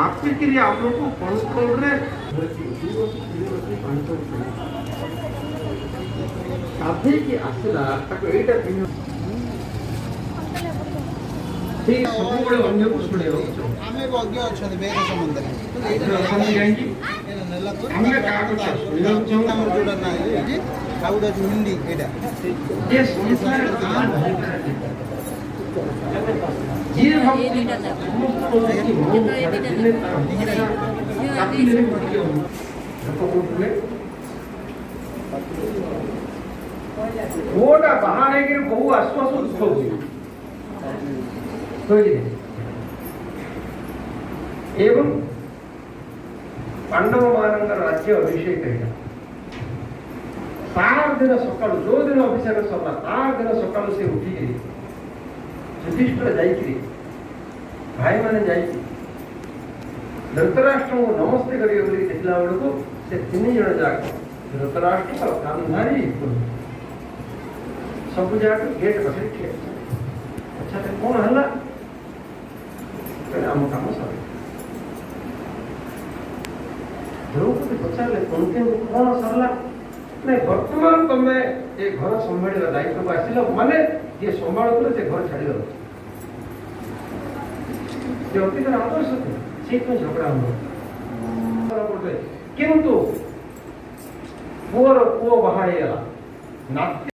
ମାପିକିରି ଆମକୁ କଣ୍ଟ୍ରୋଲରେ ଗାଧେଇକି ଆସିଲା ତାକୁ ଏଇଟା ଠିକ ସବୁବେଳେ ଅନ୍ୟକୁ ଶୁଣେଇବ ଆମେ ଅଜ୍ଞ ଅଛନ୍ତି ବେଦ ସମ୍ବନ୍ଧରେ କାହିଁକି ଆମେ କାହାକୁ ଶୁଣିବାକୁ ଚାହୁଁ ଆମର ଯୋଉଟା ନାହିଁ ଏଠି ଆଉ ଗୋଟେ ଅଛି ହିନ୍ଦୀ ଏଇଟା ଯେ ସଂସାର ଯିଏ ପୁଅଟା ବାହାର ହେଇକି ବହୁ ଆଶ୍ୱାସ ଉଠଉଛି ଏବଂ ପାଣ୍ଡବ ମାନଙ୍କର ରାଜ୍ୟ ଅଭିଷେକ ହେଲା ତାର ଦିନ ସକାଳୁ ଯୋଉ ଦିନ ଅଭିଷେକ ସରିଲା ତାର ଦିନ ସକାଳୁ ସେ ଉଠିକିରି ଯୁଧିଷ୍ଠିର ଯାଇକିରି ଭାଇମାନେ ଯାଇକି ଧୃତରାଷ୍ଟ୍ରଙ୍କୁ ନମସ୍ତେ କରିବେ ବୋଲି ଦେଖିଲା ବେଳକୁ ସେ 3 ଜଣ ଯାକ ଧୃତରାଷ୍ଟ୍ର ଗାନ୍ଧାରୀ ସବୁ ଯାକ ଗେଟ୍ ପାଖରେ ଠିଆ ଆଚ୍ଛା କଣ ହେଲା ଆମ କାମ ସରିଲା ଦ୍ରୌପଦୀ ପଚାରିଲେ କୁନ୍ତୀଙ୍କୁ କଣ ସରିଲା ନାଇଁ ବର୍ତ୍ତମାନ ତମେ ଏ ଘର ସମ୍ଭାଳିବା ଦାୟିତ୍ୱକୁ ଆସିଲ ମାନେ ଯିଏ ସମ୍ଭାଳୁଥିଲେ ସେ ଘର ଛାଡ଼ିଗଲ ଯେ ଅତୀତର ଆଦର୍ଶ ଥିଲା ସେଇଥିପାଇଁ ଝଗଡ଼ା ହବ କିନ୍ତୁ ପୁଅର ପୁଅ ବାହା ହେଇଗଲା ନାତି